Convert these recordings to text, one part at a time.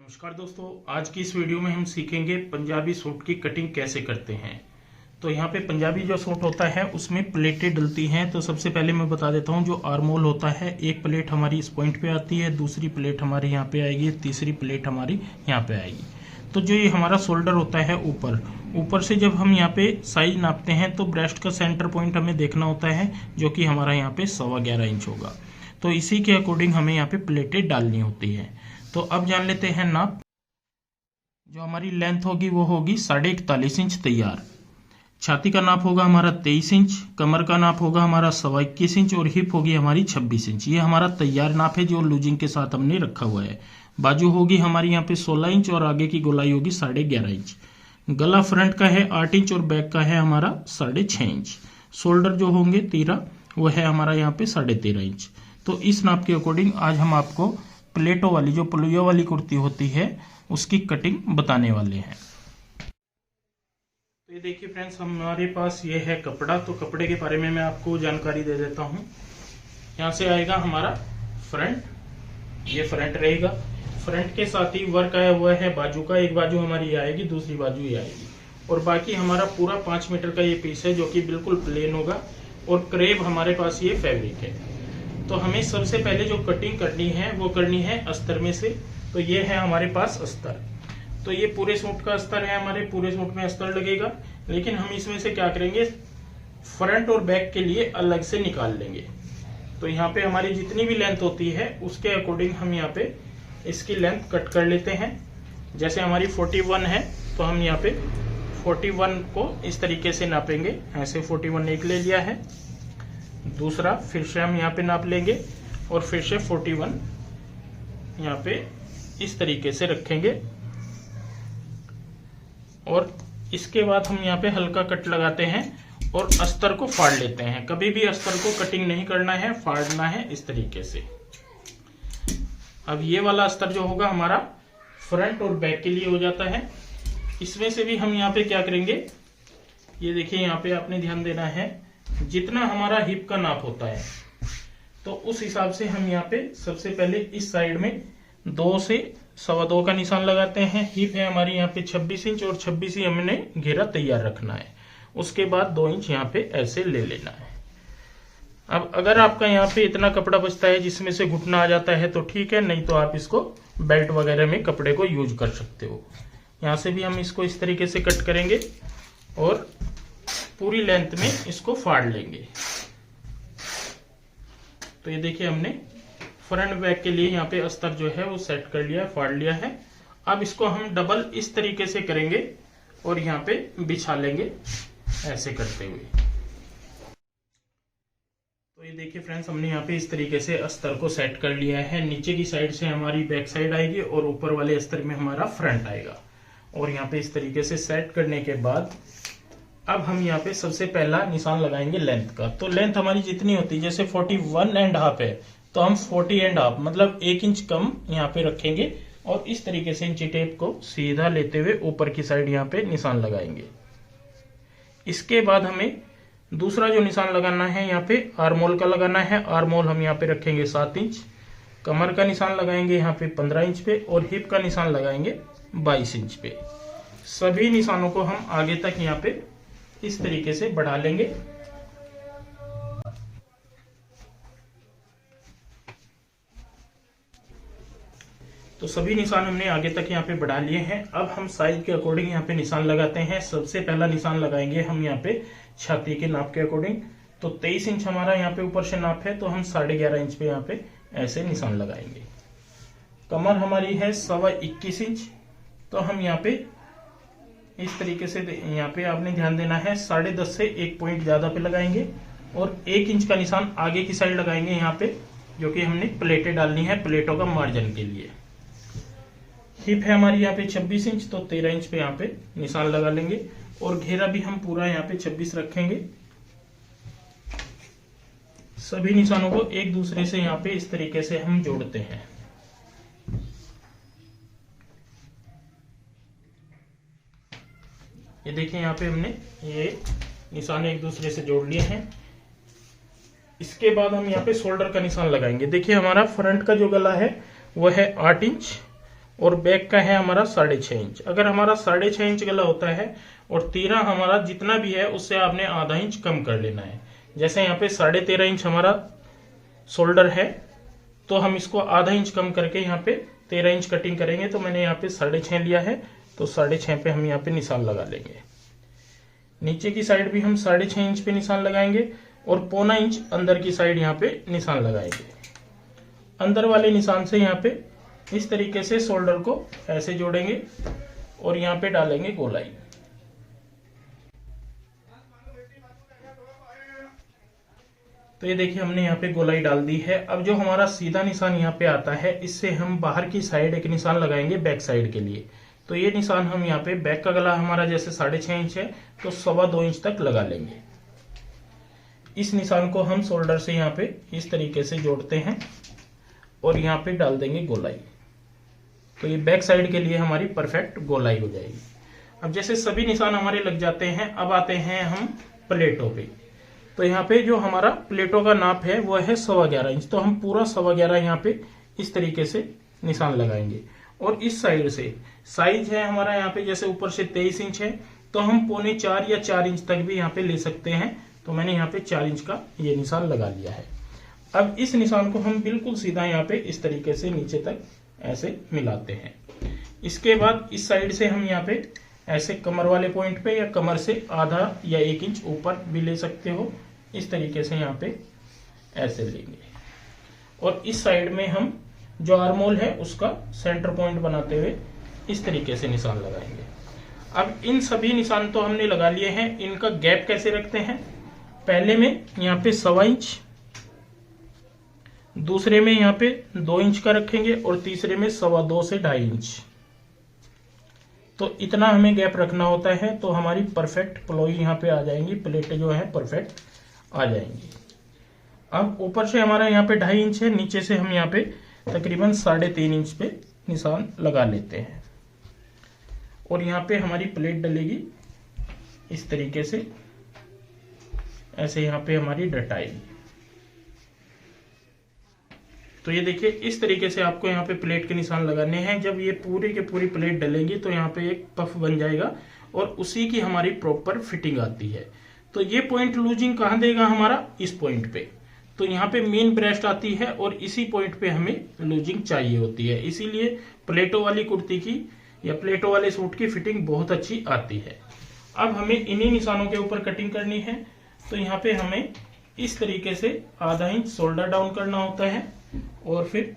नमस्कार दोस्तों, आज की इस वीडियो में हम सीखेंगे पंजाबी सूट की कटिंग कैसे करते हैं। तो यहाँ पे पंजाबी जो सूट होता है उसमें प्लेटें डलती हैं। तो सबसे पहले मैं बता देता हूँ, जो आर्म होल होता है, एक प्लेट हमारी इस पॉइंट पे आती है, दूसरी प्लेट हमारी यहाँ पे आएगी, तीसरी प्लेट हमारी यहाँ पे आएगी। तो जो ये हमारा शोल्डर होता है ऊपर से जब हम यहाँ पे साइज नापते हैं तो ब्रेस्ट का सेंटर पॉइंट हमें देखना होता है, जो कि हमारा यहाँ पे 11.25 इंच होगा। तो इसी के अकॉर्डिंग हमें यहाँ पे प्लेटें डालनी होती है। तो अब जान लेते हैं नाप। जो हमारी लेंथ होगी वो होगी 41.5 इंच तैयार। छाती का नाप होगा हमारा 23 इंच, कमर का नाप होगा हमारा 21.25 इंच और हिप होगी हमारी 26 इंच। ये हमारा तैयार नाप है जो लूजिंग के साथ हमने रखा हुआ है। बाजू होगी हमारी यहाँ पे 16 इंच और आगे की गोलाई होगी 11.5 इंच। गला फ्रंट का है 8 इंच और बैक का है हमारा 6.5 इंच। शोल्डर जो होंगे 13 वो है हमारा यहाँ पे 13.5 इंच। तो इस नाप के अकॉर्डिंग आज हम आपको प्लेटों वाली, जो पुलियों वाली कुर्ती होती है, उसकी कटिंग बताने वाले हैं। तो ये देखिए फ्रेंड्स, हमारे पास ये है कपड़ा। तो कपड़े के बारे में मैं आपको जानकारी दे देता हूँ। यहाँ से आएगा हमारा फ्रंट, ये फ्रंट रहेगा। फ्रंट के साथ ही वर्क आया हुआ है बाजू का, एक बाजू हमारी ये आएगी, दूसरी बाजू ये आएगी। और बाकी हमारा पूरा 5 मीटर का ये पीस है जो कि बिल्कुल प्लेन होगा। और क्रेप हमारे पास ये फैब्रिक है। तो हमें सबसे पहले जो कटिंग करनी है वो करनी है अस्तर में से। तो ये है हमारे पास अस्तर। तो ये पूरे सूट का अस्तर है, हमारे पूरे सूट में अस्तर लगेगा। लेकिन हम इसमें से क्या करेंगे, फ्रंट और बैक के लिए अलग से निकाल लेंगे। तो यहाँ पे हमारी जितनी भी लेंथ होती है उसके अकॉर्डिंग हम यहाँ पे इसकी लेंथ कट कर लेते हैं। जैसे हमारी 41 है तो हम यहाँ पे 41 को इस तरीके से नापेंगे। ऐसे 41 एक ले लिया है, दूसरा फिर से हम यहाँ पे नाप लेंगे और फिर से 41 यहाँ पे इस तरीके से रखेंगे। और इसके बाद हम यहाँ पे हल्का कट लगाते हैं और अस्तर को फाड़ लेते हैं। कभी भी अस्तर को कटिंग नहीं करना है, फाड़ना है इस तरीके से। अब ये वाला अस्तर जो होगा हमारा फ्रंट और बैक के लिए हो जाता है। इसमें से भी हम यहाँ पे क्या करेंगे, ये देखिए यहाँ पे आपने ध्यान देना है, जितना हमारा हिप का नाप होता है तो उस हिसाब से हम यहाँ पे सबसे पहले इस साइड में 2 से 2.25 का निशान लगाते हैं। हिप है हमारी यहाँ पे 26 इंच और 26 ही हमने घेरा तैयार रखना है। उसके बाद 2 इंच यहाँ पे ऐसे ले लेना है। अब अगर आपका यहाँ पे इतना कपड़ा बचता है जिसमें से घुटना आ जाता है तो ठीक है, नहीं तो आप इसको बेल्ट वगैरह में कपड़े को यूज कर सकते हो। यहाँ से भी हम इसको इस तरीके से कट करेंगे और पूरी लेंथ में इसको फाड़ लेंगे। तो ये देखिए हमने फ्रंट बैक के लिए यहाँ पे अस्तर जो है वो सेट कर लिया, फाड़ लिया है। अब इसको हम डबल इस तरीके से करेंगे और यहाँ पे बिछा लेंगे ऐसे करते हुए। तो ये देखिए फ्रेंड्स, हमने यहाँ पे इस तरीके से अस्तर को सेट कर लिया है। नीचे की साइड से हमारी बैक साइड आएगी और ऊपर वाले अस्तर में हमारा फ्रंट आएगा। और यहाँ पे इस तरीके से सेट करने के बाद अब हम यहाँ पे सबसे पहला निशान लगाएंगे लेंथ का। तो लेंथ हमारी जितनी होती है, जैसे 41.5 है तो हम 40.5 मतलब 1 इंच कम यहाँ पे रखेंगे और इस तरीके से इंची टेप को सीधा लेते हुए ऊपर की साइड यहाँ पे निशान लगाएंगे। इसके बाद हमें दूसरा जो निशान लगाना है यहाँ पे आर्म होल का लगाना है। आर्म होल हम यहाँ पे रखेंगे 7 इंच, कमर का निशान लगाएंगे यहाँ पे 15 इंच पे और हिप का निशान लगाएंगे 22 इंच पे। सभी निशानों को हम आगे तक यहाँ पे इस तरीके से बढ़ा लेंगे। तो सभी निशान हमने आगे तक यहाँ पे बढ़ा लिए हैं। अब हम साइज के अकॉर्डिंग यहाँ पे निशान लगाते हैं। सबसे पहला निशान लगाएंगे हम यहाँ पे छाती के नाप के अकॉर्डिंग। तो 23 इंच हमारा यहाँ पे ऊपर से नाप है तो हम 11.5 इंच पे यहाँ पे ऐसे निशान लगाएंगे। कमर हमारी है 21.25 इंच, तो हम यहाँ पे इस तरीके से यहाँ पे आपने ध्यान देना है 10.5 से 1 पॉइंट ज्यादा पे लगाएंगे और 1 इंच का निशान आगे की साइड लगाएंगे यहाँ पे, जो कि हमने प्लेटें डालनी है प्लेटों का मार्जिन के लिए। हिप है हमारी यहाँ पे 26 इंच, तो 13 इंच पे यहाँ पे निशान लगा लेंगे और घेरा भी हम पूरा यहाँ पे 26 रखेंगे। सभी निशानों को एक दूसरे से यहाँ पे इस तरीके से हम जोड़ते हैं। ये देखिए यहाँ पे हमने ये निशान एक दूसरे से जोड़ लिए हैं। इसके बाद हम यहाँ पे शोल्डर का निशान लगाएंगे। देखिए हमारा फ्रंट का जो गला है वो है 8 इंच और बैक का है हमारा 6.5 इंच। अगर हमारा 6.5 इंच गला होता है और तीरा हमारा जितना भी है उससे आपने आधा इंच कम कर लेना है। जैसे यहाँ पे 13.5 इंच हमारा शोल्डर है, तो हम इसको आधा इंच कम करके यहाँ पे 13 इंच कटिंग करेंगे। तो मैंने यहाँ पे 6.5 लिया है, तो 6.5 पे हम यहाँ पे निशान लगा लेंगे। नीचे की साइड भी हम 6.5 इंच पे निशान लगाएंगे और 0.25 इंच अंदर की साइड यहाँ पे निशान लगाएंगे। अंदर वाले निशान से यहाँ पे इस तरीके से शोल्डर को ऐसे जोड़ेंगे और यहाँ पे डालेंगे गोलाई। तो ये देखिए हमने यहाँ पे गोलाई डाल दी है। अब जो हमारा सीधा निशान यहाँ पे आता है, इससे हम बाहर की साइड एक निशान लगाएंगे बैक साइड के लिए। तो ये निशान हम यहाँ पे बैक का गला हमारा जैसे 6.5 इंच है, तो 2.25 इंच तक लगा लेंगे। इस निशान को हम शोल्डर से यहाँ पे इस तरीके से जोड़ते हैं और यहाँ पे डाल देंगे गोलाई। तो ये बैक साइड के लिए हमारी परफेक्ट गोलाई हो जाएगी। अब जैसे सभी निशान हमारे लग जाते हैं, अब आते हैं हम प्लेटों पे। तो यहाँ पे जो हमारा प्लेटों का नाप है वो है 11.25 इंच। तो हम पूरा 11.25 यहाँ पे इस तरीके से निशान लगाएंगे। और इस साइड से साइज है हमारा यहाँ पे जैसे ऊपर से 23 इंच है, तो हम 3.25 या 4 इंच तक भी यहाँ पे ले सकते हैं। तो मैंने यहाँ पे 4 इंच का ये निशान लगा लिया है। अब इस निशान को हम बिल्कुल सीधा यहाँ पे इस तरीके से नीचे तक ऐसे मिलाते हैं। इसके बाद इस साइड से हम यहाँ पे ऐसे कमर वाले पॉइंट पे या कमर से आधा या 1 इंच ऊपर भी ले सकते हो, इस तरीके से यहाँ पे ऐसे लेंगे। और इस साइड में हम जो आर्मोल है उसका सेंटर पॉइंट बनाते हुए इस तरीके से निशान लगाएंगे। अब इन सभी निशान तो हमने लगा लिए हैं। इनका गैप कैसे रखते हैं, पहले में यहाँ पे 1.25 इंच, दूसरे में यहाँ पे 2 इंच का रखेंगे और तीसरे में 2.25 से 2.5 इंच। तो इतना हमें गैप रखना होता है, तो हमारी परफेक्ट प्लोई यहाँ पे आ जाएंगी, प्लेटें जो है परफेक्ट आ जाएंगी। अब ऊपर से हमारा यहाँ पे 2.5 इंच है, नीचे से हम यहाँ पे तकरीबन 3.5 इंच पे निशान लगा लेते हैं और यहाँ पे हमारी प्लेट डलेगी इस तरीके से, ऐसे यहाँ पे हमारी डट आएगी। तो ये देखिए इस तरीके से आपको यहाँ पे प्लेट के निशान लगाने हैं। जब ये पूरी के पूरी प्लेट डलेंगी तो यहाँ पे एक पफ बन जाएगा और उसी की हमारी प्रॉपर फिटिंग आती है। तो ये पॉइंट लूजिंग कहाँ देगा हमारा, इस पॉइंट पे। तो यहाँ पे मेन ब्रेस्ट आती है और इसी पॉइंट पे हमें लूजिंग चाहिए होती है, इसीलिए प्लेटों वाली कुर्ती की या प्लेटों वाले सूट की फिटिंग बहुत अच्छी आती है। अब हमें इन्हीं निशानों के ऊपर कटिंग करनी है। तो यहाँ पे हमें इस तरीके से आधा इंच शोल्डर डाउन करना होता है और फिर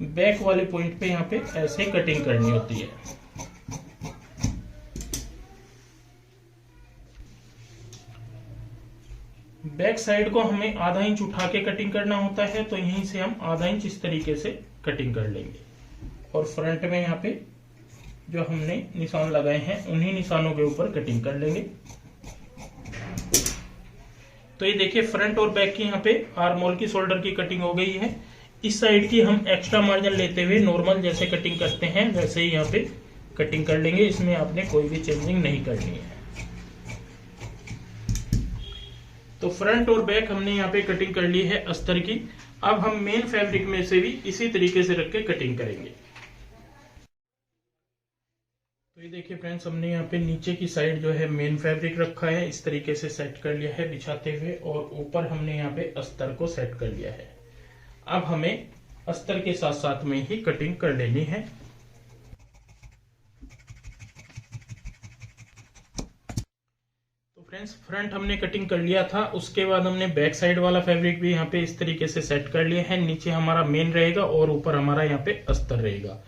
बैक वाले पॉइंट पे यहाँ पे ऐसे कटिंग करनी होती है। बैक साइड को हमें आधा इंच उठा के कटिंग करना होता है, तो यहीं से हम आधा इंच इस तरीके से कटिंग कर लेंगे। और फ्रंट में यहाँ पे जो हमने निशान लगाए हैं उन्हीं निशानों के ऊपर कटिंग कर लेंगे। तो ये देखिए फ्रंट और बैक की यहाँ पे आर्मोल की शोल्डर की कटिंग हो गई है। इस साइड की हम एक्स्ट्रा मार्जिन लेते हुए नॉर्मल जैसे कटिंग करते हैं वैसे ही यहाँ पे कटिंग कर लेंगे, इसमें आपने कोई भी चेंजिंग नहीं करनी है। तो फ्रंट और बैक हमने यहाँ पे कटिंग कर ली है अस्तर की। अब हम मेन फैब्रिक में से भी इसी तरीके से रख के कटिंग करेंगे। तो ये देखिए फ्रेंड्स, हमने यहाँ पे नीचे की साइड जो है मेन फैब्रिक रखा है, इस तरीके से सेट कर लिया है बिछाते हुए, और ऊपर हमने यहाँ पे अस्तर को सेट कर लिया है। अब हमें अस्तर के साथ साथ में ही कटिंग कर लेनी है। तो फ्रेंड्स, फ्रंट हमने कटिंग कर लिया था, उसके बाद हमने बैक साइड वाला फैब्रिक भी यहाँ पे इस तरीके से सेट कर लिया है। नीचे हमारा मेन रहेगा और ऊपर हमारा यहाँ पे अस्तर रहेगा।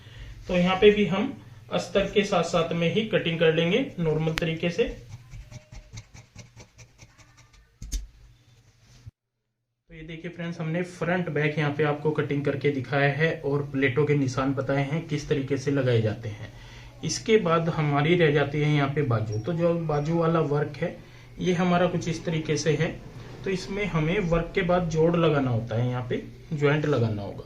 तो यहाँ पे भी हम अस्तर के साथ साथ में ही कटिंग कर लेंगे नॉर्मल तरीके से। तो ये देखिए फ्रेंड्स, हमने फ्रंट बैक यहाँ पे आपको कटिंग करके दिखाया है और प्लेटों के निशान बताए हैं किस तरीके से लगाए जाते हैं। इसके बाद हमारी रह जाती है यहाँ पे बाजू। तो जो बाजू वाला वर्क है ये हमारा कुछ इस तरीके से है। तो इसमें हमें वर्क के बाद जोड़ लगाना होता है, यहाँ पे ज्वाइंट लगाना होगा,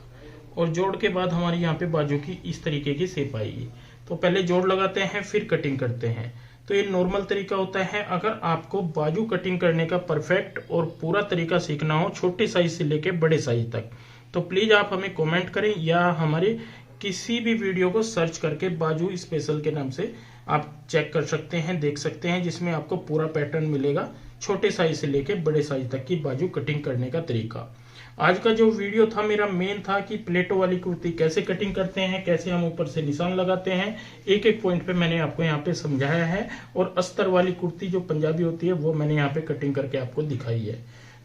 और जोड़ के बाद हमारी यहाँ पे बाजू की इस तरीके की शेप आएगी। तो पहले जोड़ लगाते हैं फिर कटिंग करते हैं। तो ये नॉर्मल तरीका होता है। अगर आपको बाजू कटिंग करने का परफेक्ट और पूरा तरीका सीखना हो, छोटे साइज से लेके बड़े साइज तक, तो प्लीज आप हमें कमेंट करें या हमारे किसी भी वीडियो को सर्च करके बाजू स्पेशल के नाम से आप चेक कर सकते हैं, देख सकते हैं, जिसमें आपको पूरा पैटर्न मिलेगा, छोटे साइज से लेके बड़े साइज तक की बाजू कटिंग करने का तरीका। आज का जो वीडियो था मेरा मेन था कि प्लेटो वाली कुर्ती कैसे कटिंग करते हैं, कैसे हम ऊपर से निशान लगाते हैं, एक एक पॉइंट पे मैंने आपको यहाँ पे समझाया है। और अस्तर वाली कुर्ती जो पंजाबी होती है वो मैंने यहाँ पे कटिंग करके आपको दिखाई है।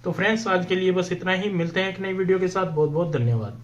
तो फ्रेंड्स आज के लिए बस इतना ही, मिलते हैं एक नई वीडियो के साथ। बहुत बहुत धन्यवाद।